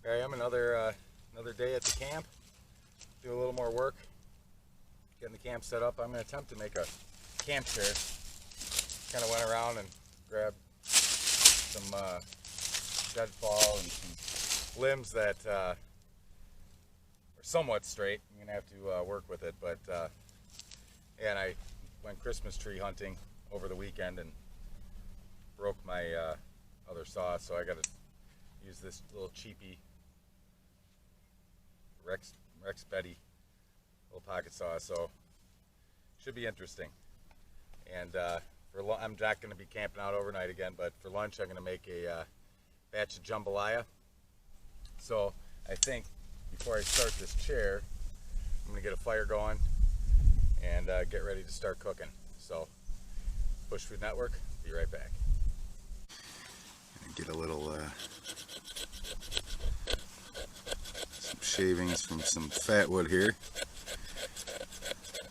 Here I am, another day at the camp. Do a little more work, getting the camp set up. I'm going to attempt to make a camp chair. Kind of went around and grabbed some deadfall and some limbs that are somewhat straight. I'm going to have to work with it, but and I went Christmas tree hunting over the weekend and broke my other saw, so I got to use this little cheapy Rex Betty little pocket saw, so should be interesting. And I'm not going to be camping out overnight again, but for lunch I'm going to make a batch of jambalaya. So I think before I start this chair, I'm going to get a fire going and get ready to start cooking. So Bush Food Network, be right back. Get a little some shavings from some fat wood here.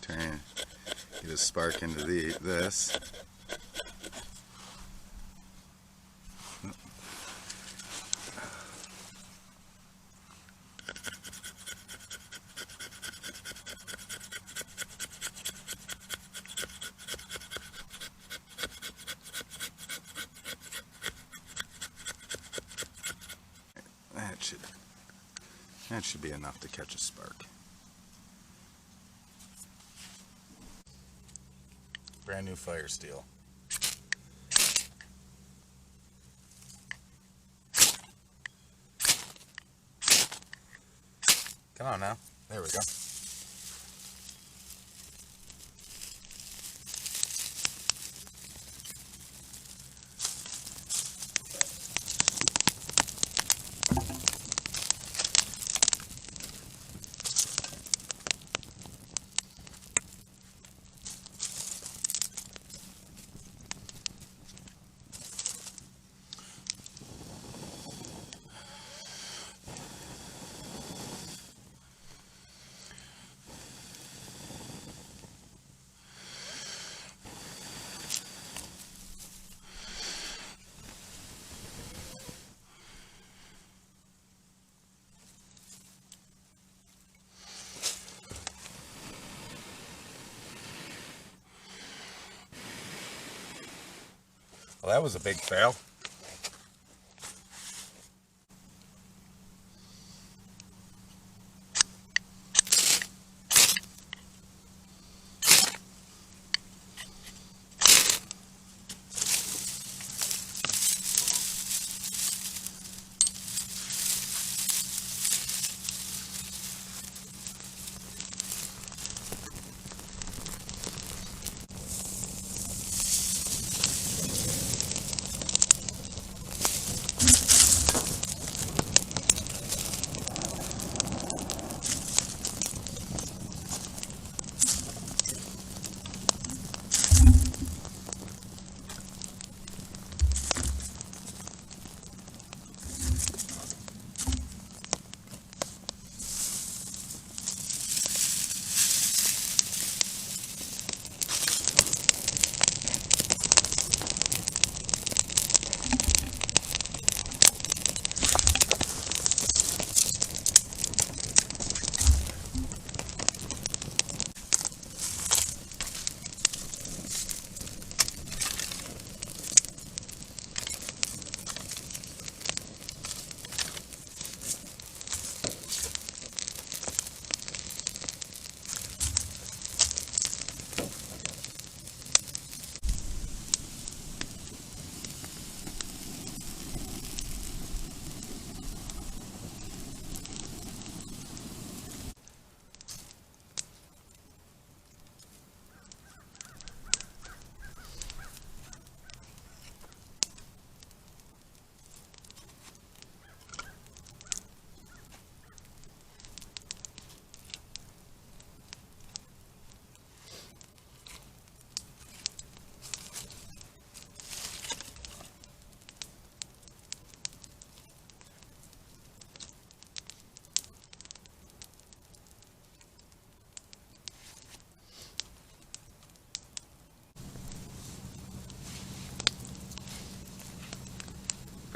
Try and get a spark into this. That should be enough to catch a spark. Brand new fire steel. Come on now. There we go. Well, that was a big fail.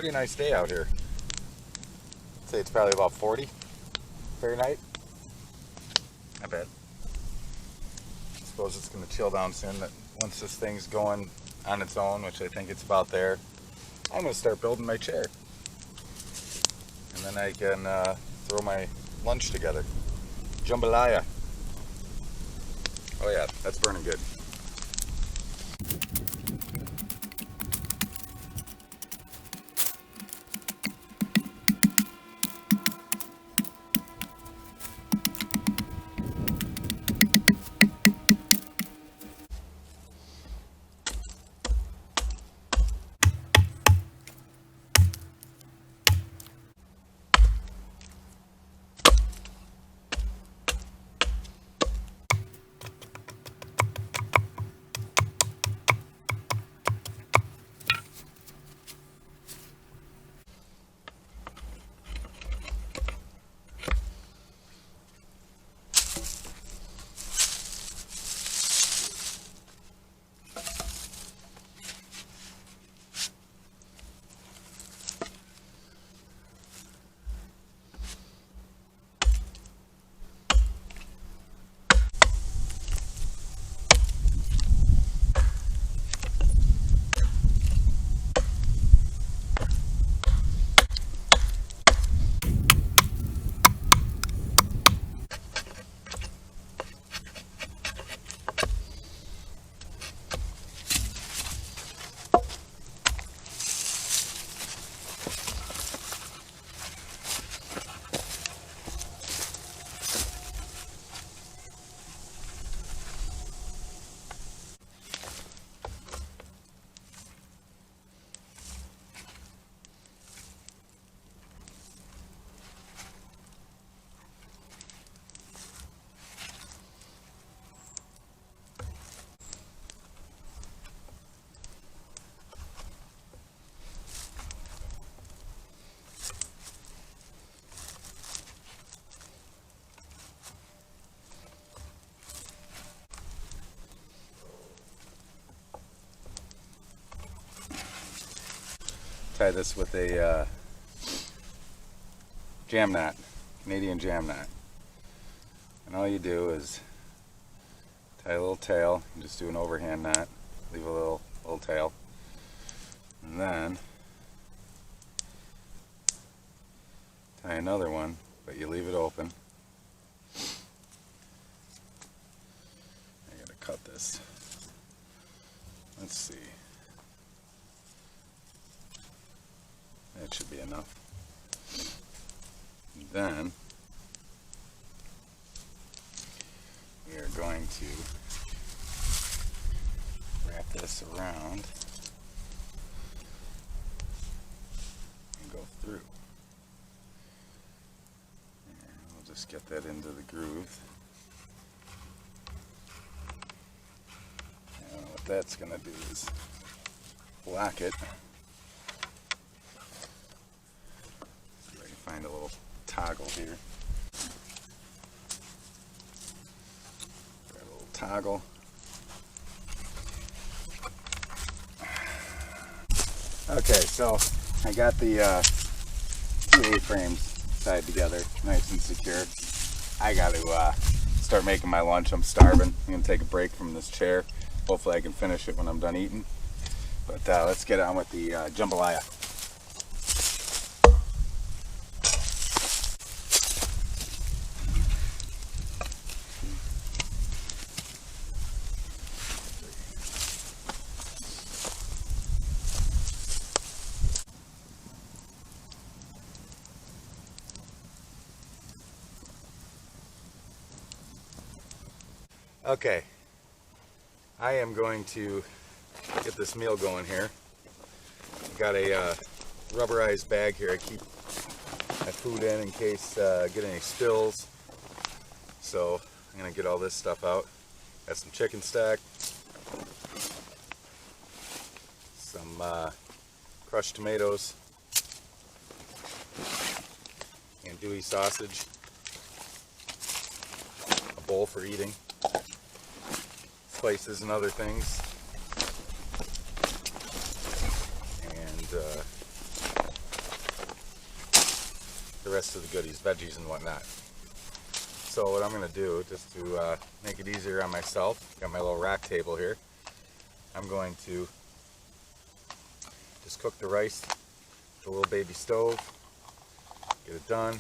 Pretty nice day out here. I'd say it's probably about 40 Fahrenheit. Not bad. I suppose it's going to chill down soon. That once this thing's going on its own, which I think it's about there, I'm going to start building my chair. And then I can throw my lunch together. Jambalaya. Oh yeah, that's burning good. Tie this with a jam knot, Canadian jam knot. And all you do is tie a little tail, and just do an overhand knot, leave a little tail, and then tie another one, but you leave it open. I gotta cut this. Let's see. That should be enough. And then we are going to wrap this around and go through. And we'll just get that into the groove. And what that's going to do is lock it. Find a little toggle here. Grab a little toggle. Okay, so I got the two A-frames tied together, nice and secure. I got to start making my lunch. I'm starving. I'm gonna take a break from this chair. Hopefully, I can finish it when I'm done eating. But let's get on with the jambalaya. Okay, I am going to get this meal going here. I've got a rubberized bag here. I keep my food in case I get any spills. So I'm gonna get all this stuff out. Got some chicken stack, some crushed tomatoes, andouille sausage, a bowl for eating, spices and other things, and the rest of the goodies, veggies and whatnot. So what I'm going to do, just to make it easier on myself, got my little rack table here. I'm going to just cook the rice with a little baby stove, get it done,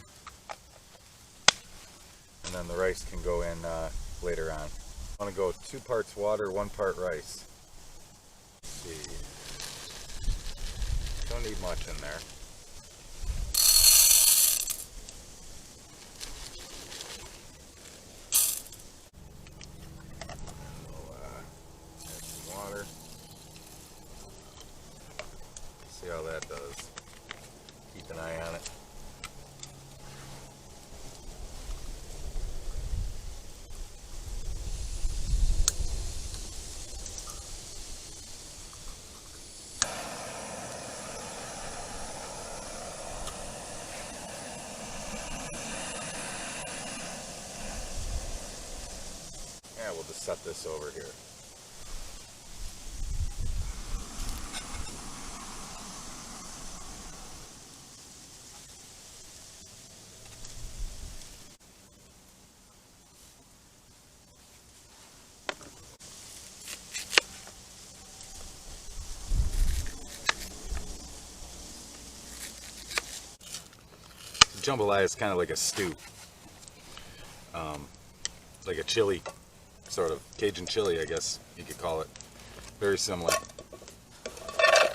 and then the rice can go in later on. I want to go 2 parts water, 1 part rice. Let's see. Don't need much in there. Add some water. See how that does. Keep an eye on it. Yeah, we'll just set this over here. Jambalaya is kind of like a stew, like a chili, sort of Cajun chili, I guess you could call it. Very similar.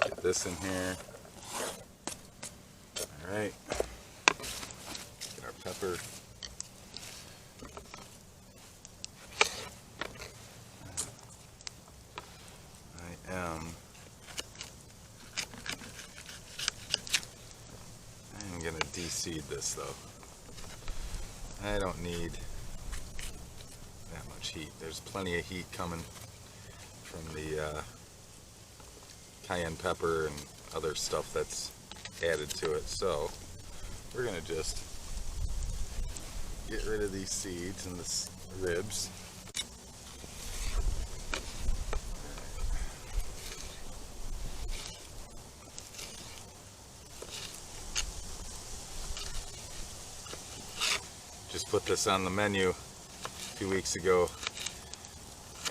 Get this in here. All right. Get our pepper. I'm gonna de-seed this though. I don't need that much heat. There's plenty of heat coming from the cayenne pepper and other stuff that's added to it. So we're gonna just get rid of these seeds and the ribs. Just put this on the menu 2 weeks ago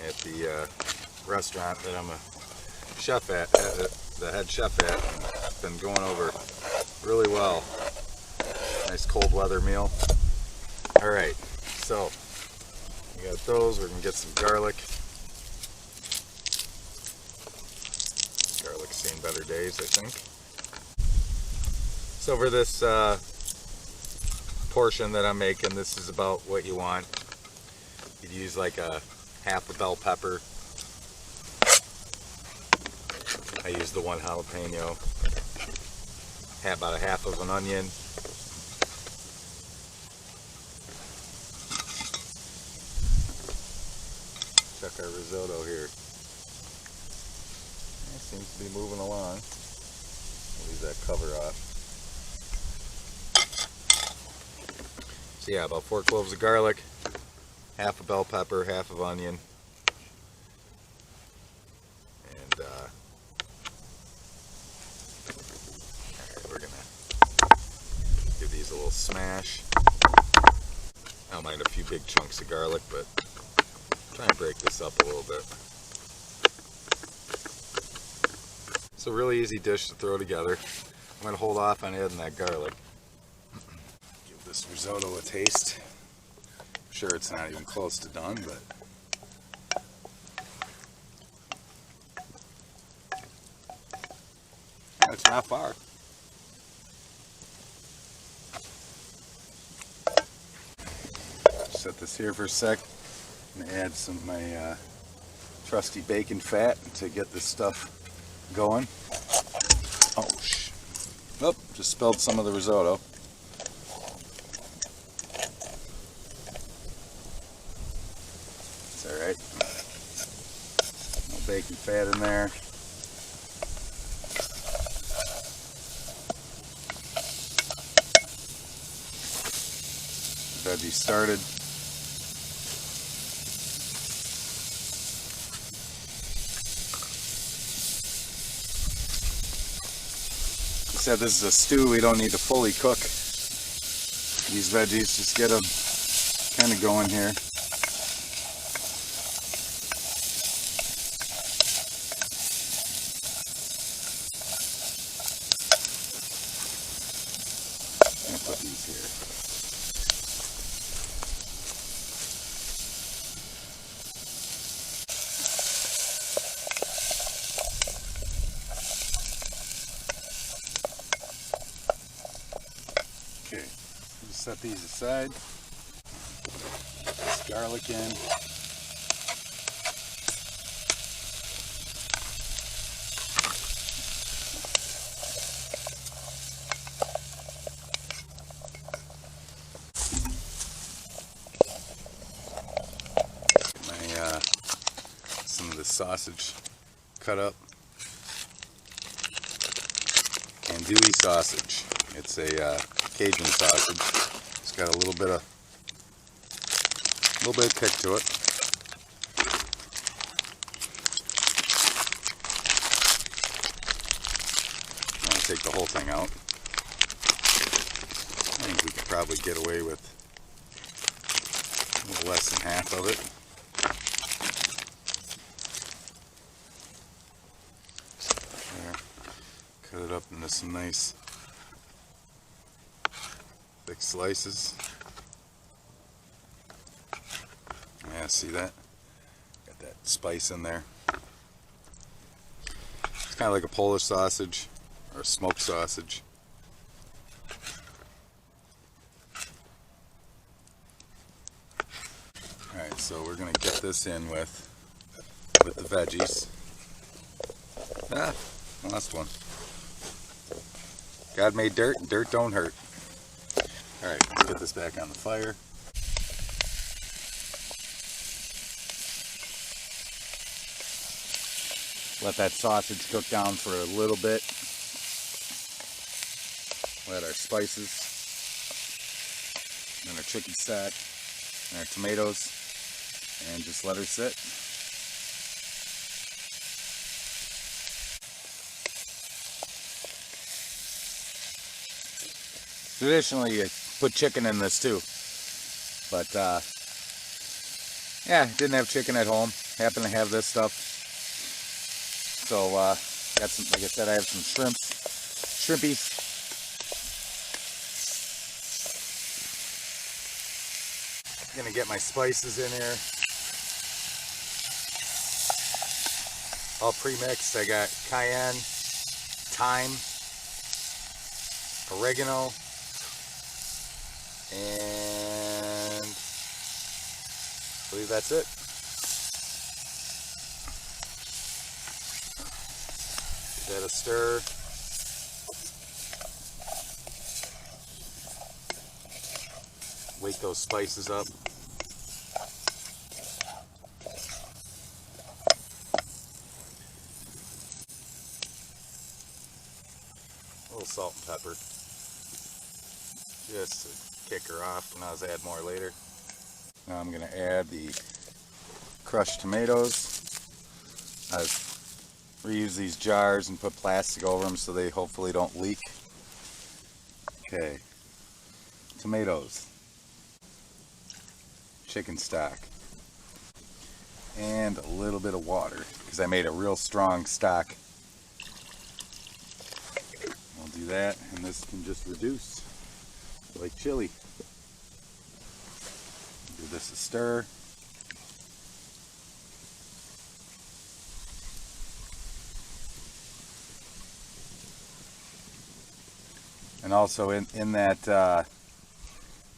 at the restaurant that I'm a chef at, the head chef at. It's been going over really well. Nice cold weather meal. All right, so we got those. We're gonna get some garlic. Garlic's seen better days, I think. So for this portion that I'm making, this is about what you want. You'd use like a half a bell pepper. I use the 1 jalapeno. About a half of an onion. Check our risotto here. It seems to be moving along. I'll leave that cover off. So yeah, about 4 cloves of garlic, half a bell pepper, half of onion, and alright, we're gonna give these a little smash. I don't mind a few big chunks of garlic, but try and break this up a little bit. It's a really easy dish to throw together. I'm gonna hold off on adding that garlic. This risotto a taste. I'm sure it's not even close to done, but it's not far. Set this here for a sec and add some of my trusty bacon fat to get this stuff going. Oh, just spilled some of the risotto. Alright, no bacon fat in there. Veggies started. Like I said, this is a stew we don't need to fully cook. these veggies, just get them kind of going here. I'll put these here. Okay, just set these aside. This garlic in. Some of the sausage cut up. Andouille sausage. It's a Cajun sausage. It's got a little bit of kick to it. I'm gonna take the whole thing out. I think we could probably get away with a little less than half of it. Cut it up into some nice thick slices. Yeah, see that? Got that spice in there. It's kind of like a Polish sausage or a smoked sausage. Alright, so we're going to get this in with the veggies. Ah, last one. God made dirt, and dirt don't hurt. Alright, let's get this back on the fire. Let that sausage cook down for a little bit. Let our spices and our chicken stock and our tomatoes, and just let her sit. Traditionally, you put chicken in this too, but yeah, didn't have chicken at home. Happened to have this stuff, so got some. Like I said, I have some shrimpies. Gonna get my spices in here, all pre-mixed. I got cayenne, thyme, oregano, and I believe that's it. Give that a stir. Wake those spices up. A little salt and pepper, just to kick her off, and I'll add more later. Now I'm going to add the crushed tomatoes. I've reused these jars and put plastic over them so they hopefully don't leak. Okay, tomatoes, chicken stock, and a little bit of water because I made a real strong stock. I'll do that, and this can just reduce like chili. Give this a stir. And also in that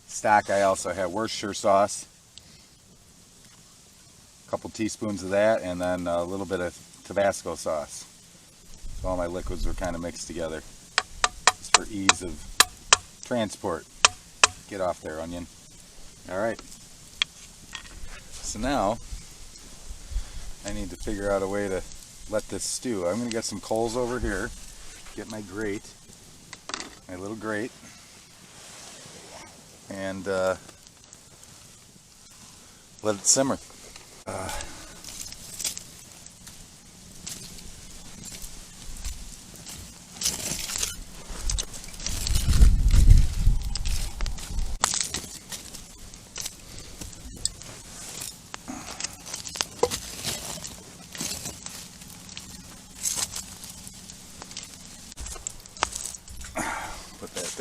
stock, I also have Worcestershire sauce, a couple teaspoons of that, and then a little bit of Tabasco sauce. So all my liquids were kind of mixed together, just for ease of transport. Get off there, onion. All right. So now I need to figure out a way to let this stew. I'm going to get some coals over here, get my grate. My little grate, and let it simmer.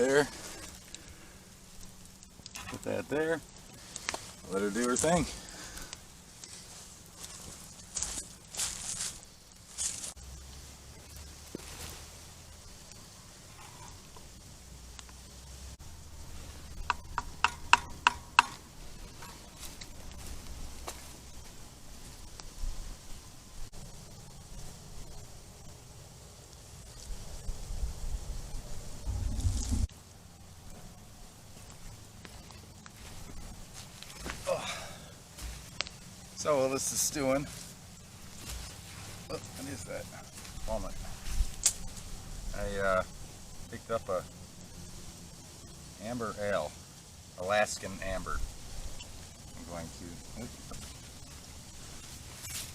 there. Put that there. Let her do her thing. So while this is stewing, what is that? Walnut. I picked up a amber ale, Alaskan amber. I'm going to,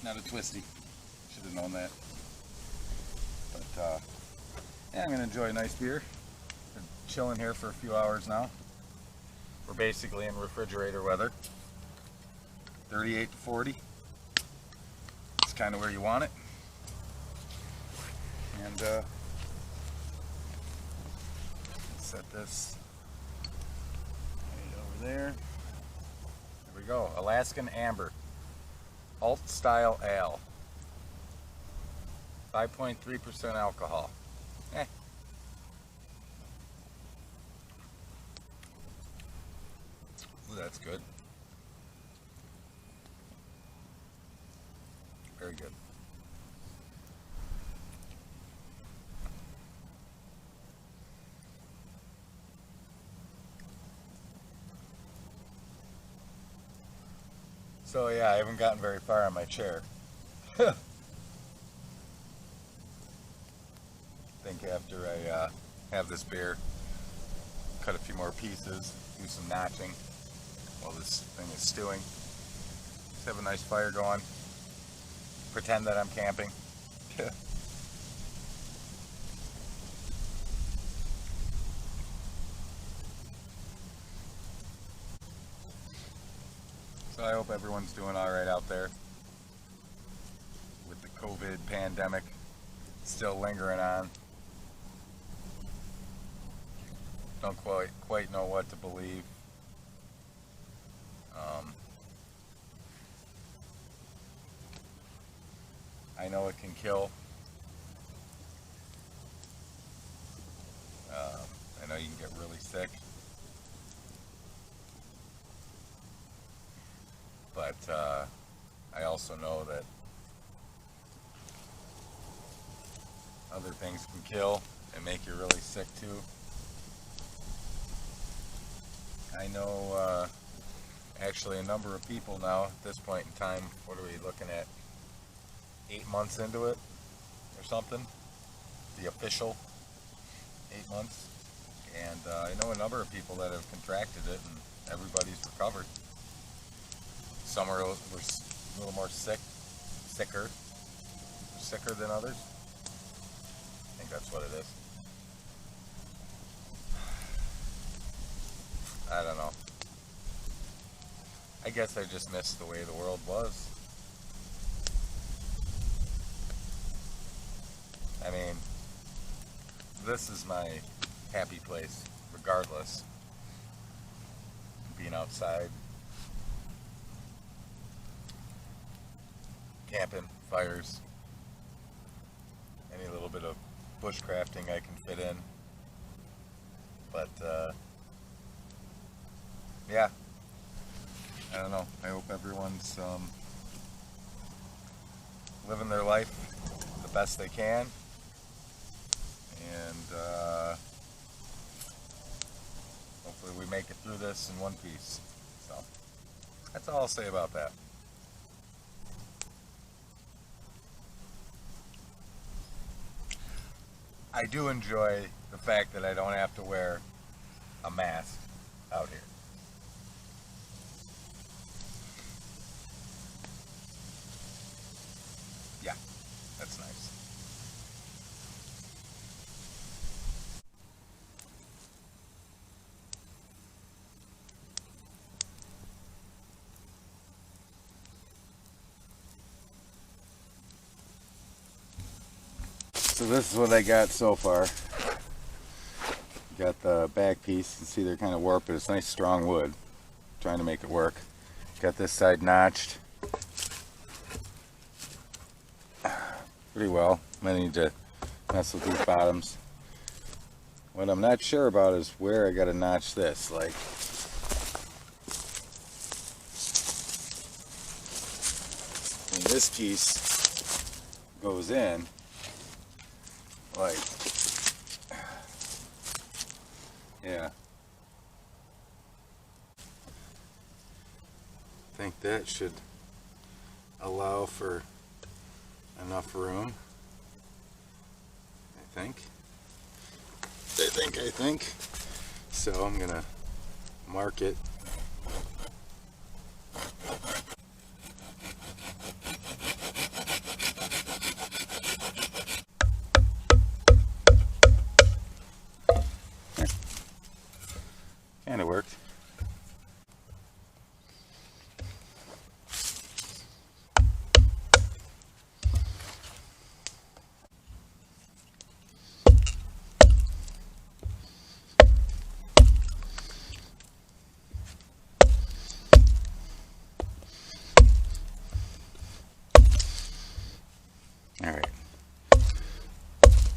not a twisty, should have known that. But yeah, I'm going to enjoy a nice beer. Been chilling here for a few hours now. We're basically in refrigerator weather. 38 to 40. It's kind of where you want it. And set this right over there. There we go. Alaskan Amber. Alt style ale. 5.3% alcohol. Eh. Ooh, that's good. Very good. So yeah, I haven't gotten very far on my chair. I think after I have this beer, cut a few more pieces, do some notching while this thing is stewing. Just have a nice fire going. Pretend that I'm camping. So I hope everyone's doing all right out there with the COVID pandemic still lingering on. Don't quite know what to believe. I know it can kill. I know you can get really sick. But I also know that other things can kill and make you really sick too. I know actually a number of people now at this point in time. What are we looking at? 8 months into it or something, the official 8 months, and I know a number of people that have contracted it and everybody's recovered. Some were a little more sicker than others. I think that's what it is. I don't know. I guess I just missed the way the world was. I mean, this is my happy place, regardless. Being outside, camping, fires, any little bit of bushcrafting I can fit in. But, yeah, I don't know. I hope everyone's living their life the best they can. And hopefully we make it through this in one piece. So that's all I'll say about that. I do enjoy the fact that I don't have to wear a mask out here. Yeah, that's nice. So this is what I got so far. got the back piece. You can see they're kind of warped, but it's nice strong wood. Trying to make it work. Got this side notched pretty well. I need to mess with these bottoms. What I'm not sure about is where I got to notch this. Like, when this piece goes in, like, yeah. I think that should allow for enough room. I think. So I'm gonna mark it. Kinda worked. Alright,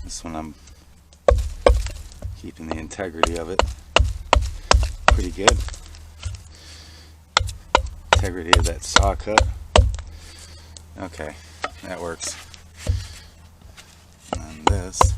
this one I'm keeping the integrity of it pretty good. Integrity of that saw cut. Okay, that works. And this,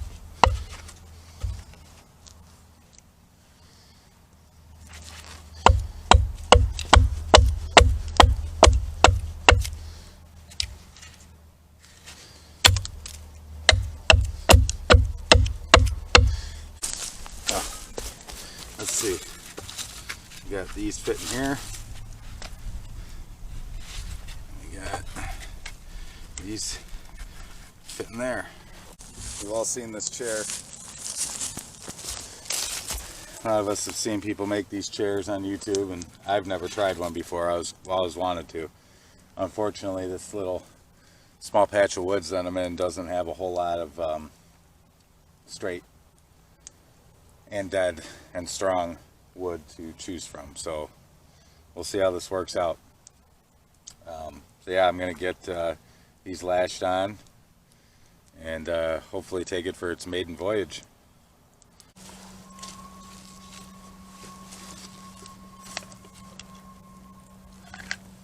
let's see, we got these fitting here, we got these fitting there. We've all seen this chair. A lot of us have seen people make these chairs on YouTube, and I've never tried one before. I always wanted to. Unfortunately, this little small patch of woods that I'm in doesn't have a whole lot of straight and dead and strong wood to choose from, so we'll see how this works out. So yeah, I'm gonna get these lashed on and hopefully take it for its maiden voyage.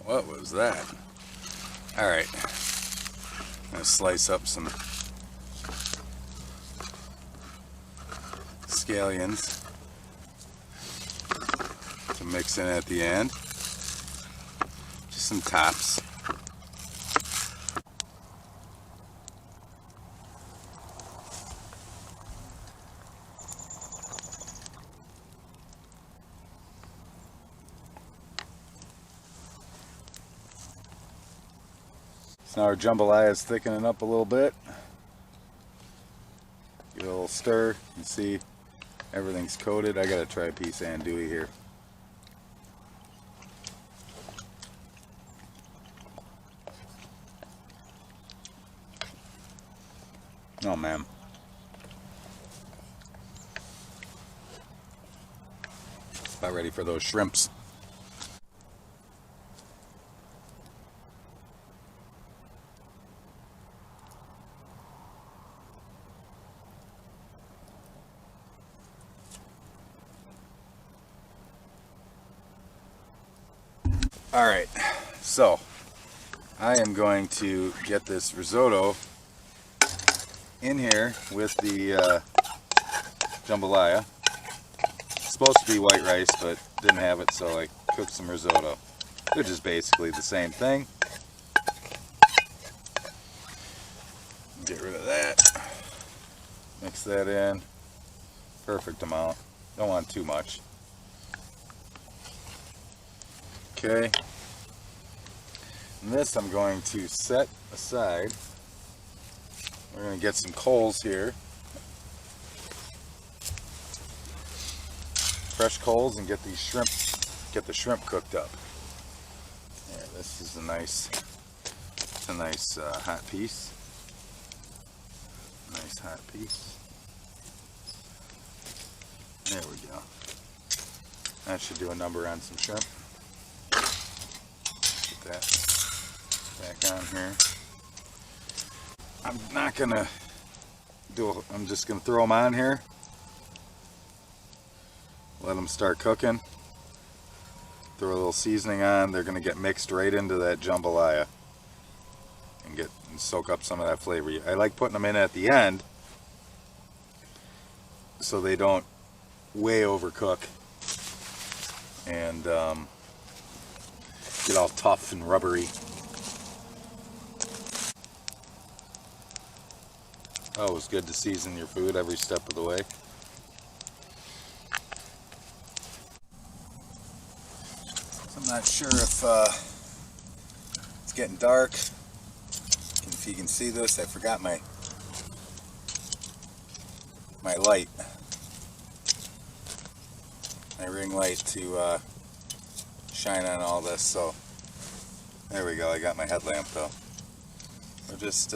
What was that? Alright, I'm gonna slice up some scallions to mix in at the end. Just some tops. So now our jambalaya is thickening up a little bit. Give it a little stir. You can see everything's coated. I gotta try a piece of andouille here. Oh man. About ready for those shrimps. Alright, so I am going to get this risotto in here with the jambalaya. It's supposed to be white rice, but didn't have it, so I cooked some risotto, which is basically the same thing. Get rid of that. Mix that in. Perfect amount. Don't want too much. Okay, and this I'm going to set aside. We're going to get some coals here, fresh coals, and get these shrimp, get the shrimp cooked up. Yeah, this is a nice, hot piece. Nice hot piece. There we go. That should do a number on some shrimp. Get that back on here. I'm not gonna I'm just gonna throw them on here. Let them start cooking. Throw a little seasoning on. They're gonna get mixed right into that jambalaya and soak up some of that flavor. I like putting them in at the end so they don't way overcook and get all tough and rubbery. Oh, it's good to season your food every step of the way. So I'm not sure if it's getting dark. If you can see this, I forgot my light, my ring light to shine on all this. So there we go. I got my headlamp though. We're just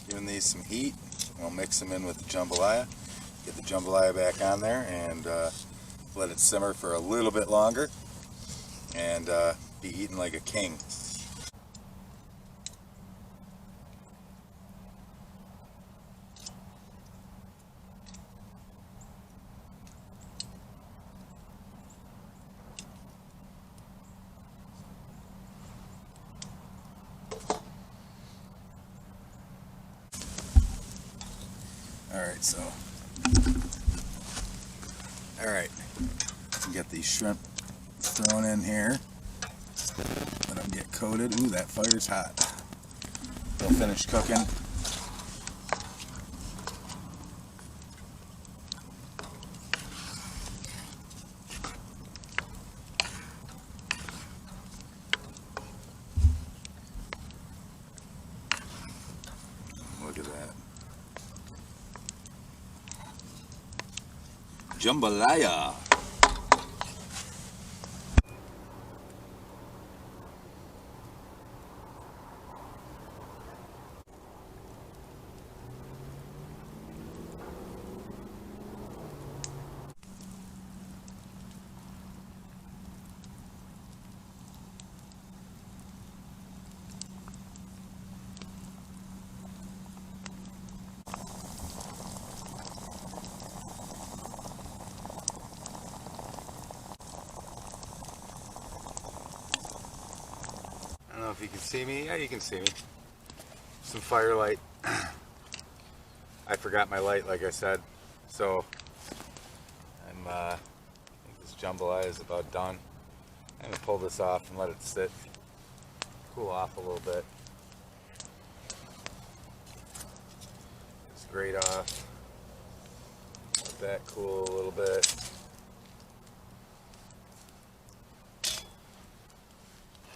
giving these some heat. We'll mix them in with the jambalaya. Get the jambalaya back on there and let it simmer for a little bit longer and be eaten like a king. Alright, get these shrimp thrown in here. Let them get coated. Ooh, that fire's hot. They'll finish cooking. Look at that. Jambalaya. I don't know if you can see me. Yeah, you can see me. Some firelight. I forgot my light, like I said. So I think this jambalaya is about done. I'm gonna pull this off and let it sit, cool off a little bit. Just grate off. Let that cool a little bit.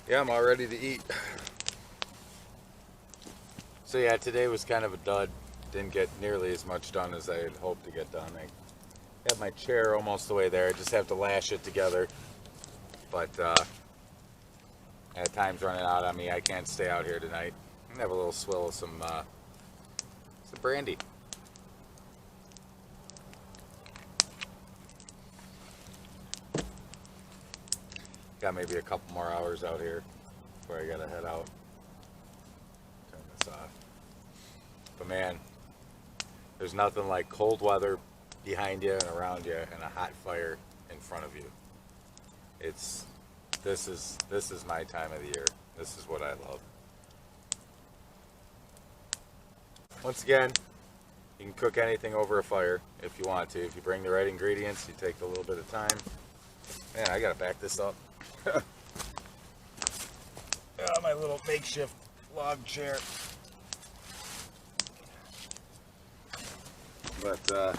Yeah, I'm all ready to eat. So yeah, today was kind of a dud. Didn't get nearly as much done as I had hoped to get done. I have my chair almost the way there. I just have to lash it together. But at time's running out on me. I can't stay out here tonight. I'm gonna have a little swill of some brandy. Got maybe a couple more hours out here before I gotta head out. Turn this off. But man, there's nothing like cold weather behind you and around you and a hot fire in front of you. This is my time of the year. This is what I love. Once again, you can cook anything over a fire if you want to. If you bring the right ingredients, you take a little bit of time. Man, I gotta back this up. My little makeshift log chair. But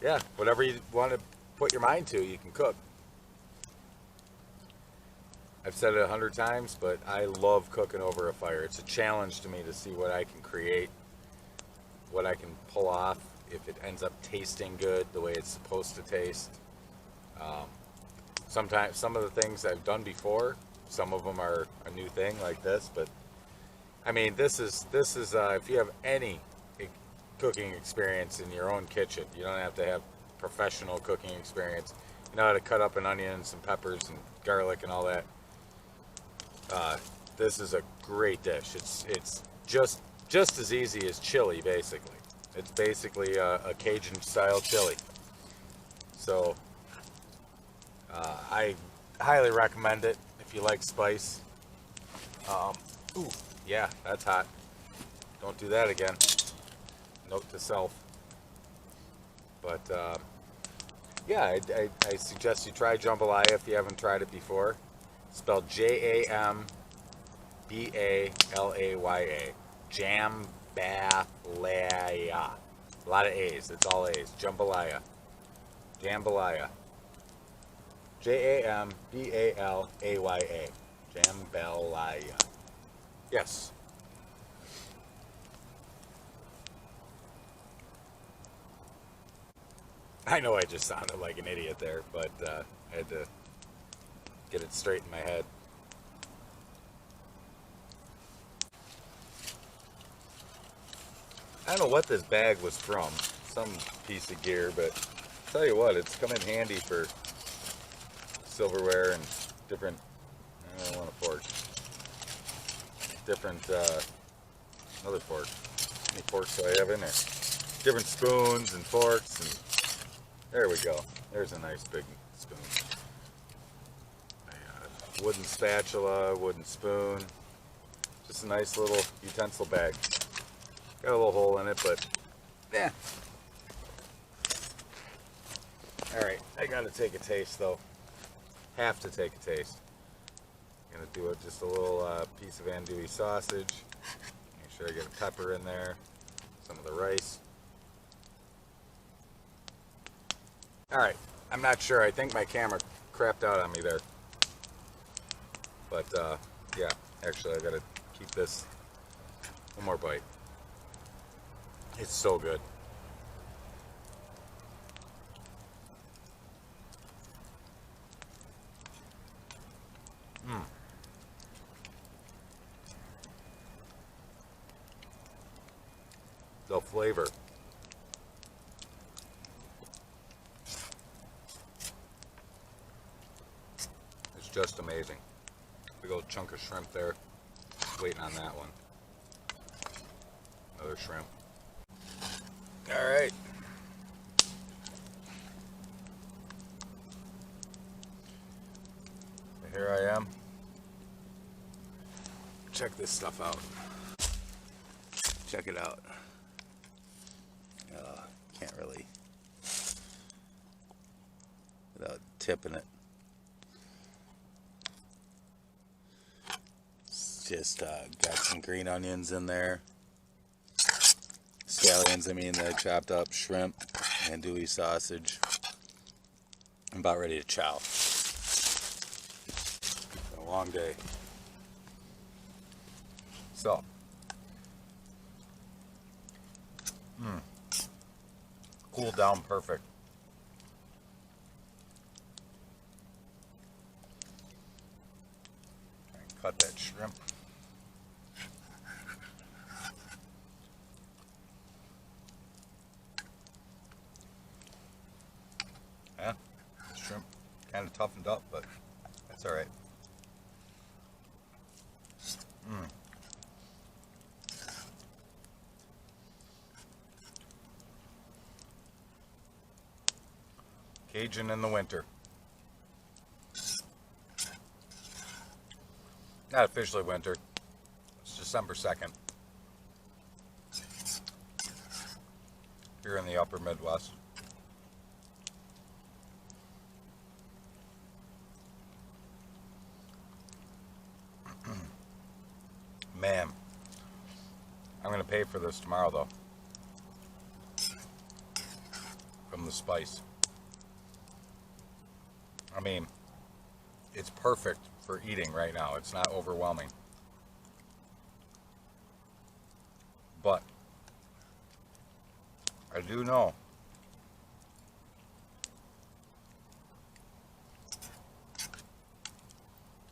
yeah, whatever you want to put your mind to, you can cook. I've said it 100 times, but I love cooking over a fire. It's a challenge to me to see what I can create, what I can pull off, if it ends up tasting good the way it's supposed to taste. Sometimes some of the things I've done before, some of them are a new thing like this, but I mean, this is if you have any cooking experience in your own kitchen, you don't have to have professional cooking experience. You know how to cut up an onion and some peppers and garlic and all that. This is a great dish. It's just as easy as chili, basically. It's basically a Cajun style chili. So I highly recommend it if you like spice. Ooh, yeah, that's hot. Don't do that again. Note to self. But yeah, I suggest you try jambalaya if you haven't tried it before. Spelled Jambalaya. Jambalaya. A lot of A's. It's all A's. Jambalaya. Jambalaya. Jambalaya. Jambalaya. Yes. I know I just sounded like an idiot there, but I had to get it straight in my head. I don't know what this bag was from, some piece of gear, but I'll tell you what, it's come in handy for silverware and different, I don't want a fork, different, another fork, how many forks do I have in there? Different spoons and forks, and there we go, there's a nice big spoon. A wooden spatula, wooden spoon, just a nice little utensil bag. Got a little hole in it, but yeah. Alright, I gotta take a taste though. Have to take a taste. Gonna do just a little piece of andouille sausage. Make sure I get a pepper in there. Some of the rice. Alright, I'm not sure. I think my camera crapped out on me there. But yeah, actually I gotta keep this one more bite. It's so good. The flavor. It's just amazing. Big old chunk of shrimp there. Waiting on that one. Another shrimp. All right. So here I am. Check this stuff out. Check it out. Can't really without tipping it. It's just got some green onions in there. Scallions, I mean, the chopped up shrimp, andouille sausage. I'm about ready to chow. It's been a long day. So, cooled down perfect. Try and cut that shrimp. Yeah, the shrimp kind of toughened up, but that's all right. Cajun in the winter. Not officially winter. It's December 2nd. Here in the upper Midwest. Man, I'm gonna pay for this tomorrow though. From the spice. I mean, it's perfect for eating right now. It's not overwhelming. But I do know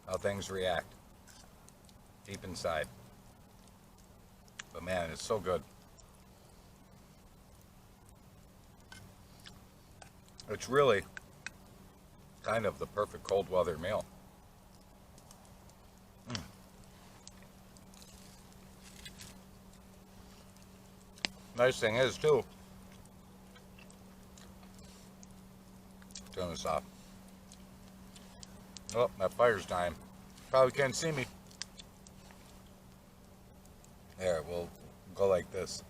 how things react deep inside. But man, it's so good. It's really kind of the perfect cold weather meal. Nice thing is too, turn this off. Oh, that fire's dying. Probably can't see me. There, we'll go like this.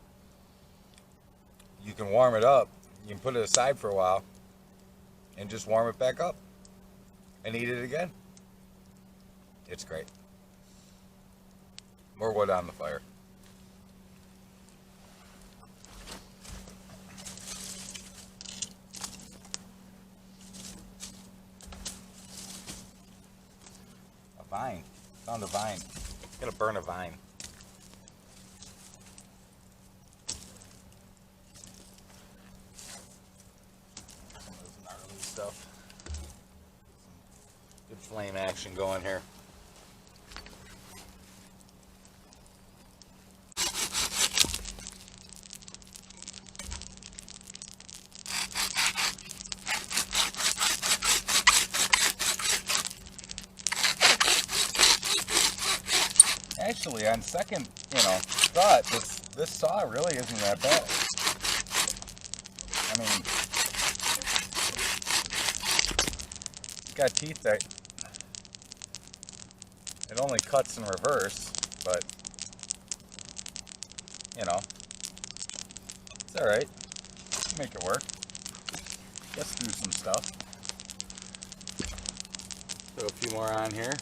You can warm it up. You can put it aside for a while and just warm it back up and eat it again. It's great. More wood on the fire. A vine. Found a vine. Gotta burn a vine. Stuff. Good flame action going here. Actually, on second, thought, this saw really isn't that bad. I mean, got teeth that it only cuts in reverse, but it's all right. Make it work. Let's do some stuff. Throw a few more on here.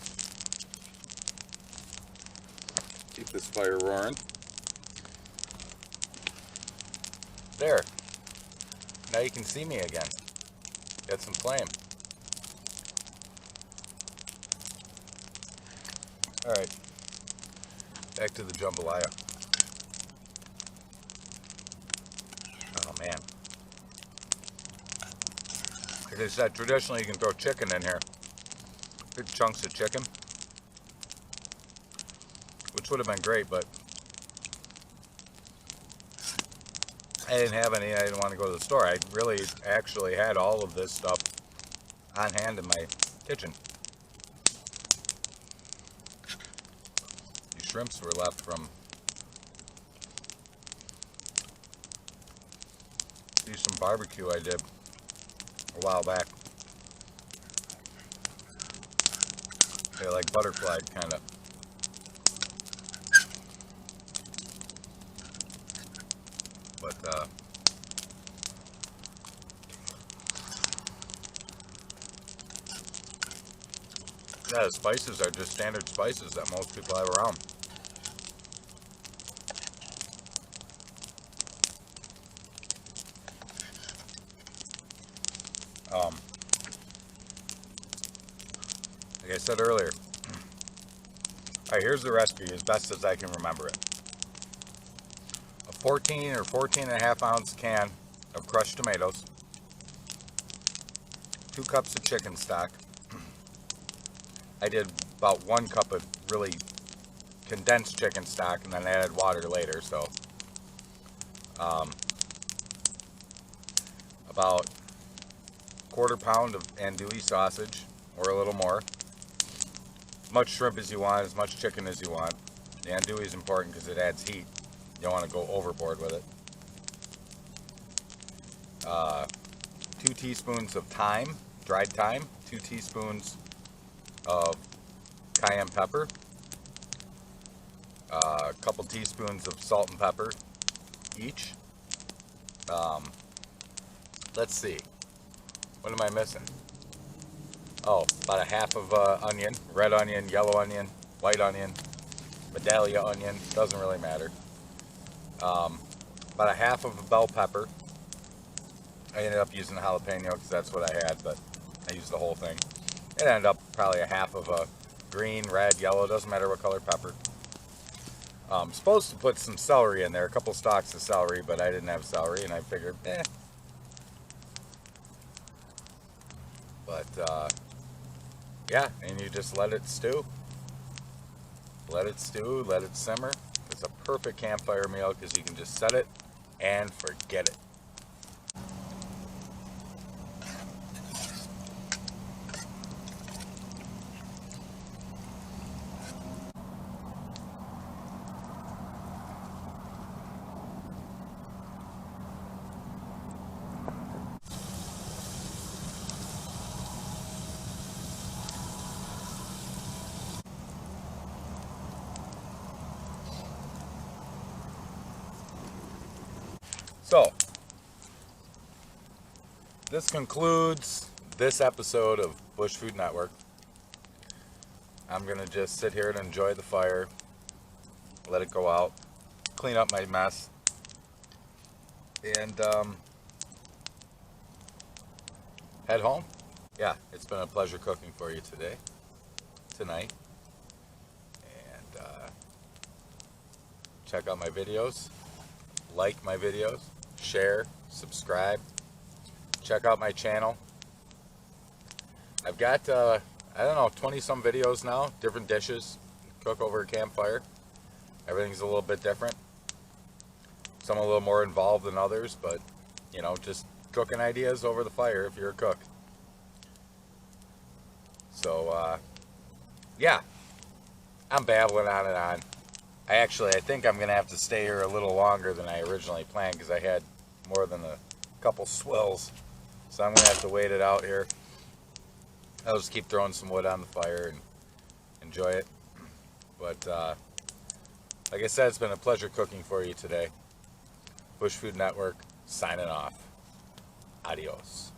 Keep this fire roaring. There. Now you can see me again. Got some flame. Alright, back to the jambalaya. Oh man. Like I said, traditionally you can throw chicken in here. Big chunks of chicken. Which would have been great, but I didn't have any. I didn't want to go to the store. I really actually had all of this stuff on hand in my kitchen. Shrimps were left from some barbecue I did a while back. They're like butterflied kind of. But yeah, the spices are just standard spices that most people have around. Like I said earlier, alright, here's the recipe as best as I can remember it. A 14 or 14 and a half ounce can of crushed tomatoes, 2 cups of chicken stock. I did about 1 cup of really condensed chicken stock and then added water later, so about 1/4 pound of andouille sausage, or a little more. As much shrimp as you want, as much chicken as you want. The andouille is important because it adds heat. You don't want to go overboard with it. 2 teaspoons of thyme, dried thyme. 2 teaspoons of cayenne pepper. A couple teaspoons of salt and pepper each. Let's see. What am I missing? Oh, about a half of onion, red onion, yellow onion, white onion, medallia onion, doesn't really matter. About a half of a bell pepper. I ended up using jalapeno because that's what I had, but I used the whole thing. It ended up probably a half of a green, red, yellow, doesn't matter what color pepper. I'm supposed to put some celery in there, a couple stalks of celery, but I didn't have celery, and I figured, But, yeah, and you just let it stew. Let it stew, let it simmer. It's a perfect campfire meal because you can just set it and forget it. this concludes this episode of Bush Food Network. I'm going to just sit here and enjoy the fire, let it go out, clean up my mess, and head home. Yeah, it's been a pleasure cooking for you tonight. And check out my videos, like my videos, share, subscribe. Check out my channel. I've got, I don't know, 20 some videos now, different dishes, cook over a campfire. Everything's a little bit different. Some a little more involved than others, but you know, just cooking ideas over the fire if you're a cook. So, yeah, I'm babbling on and on. I think I'm going to have to stay here a little longer than I originally planned because I had more than a couple swills. So I'm going to have to wait it out here. I'll just keep throwing some wood on the fire and enjoy it. But, like I said, it's been a pleasure cooking for you today. Bush Food Network, signing off. Adios.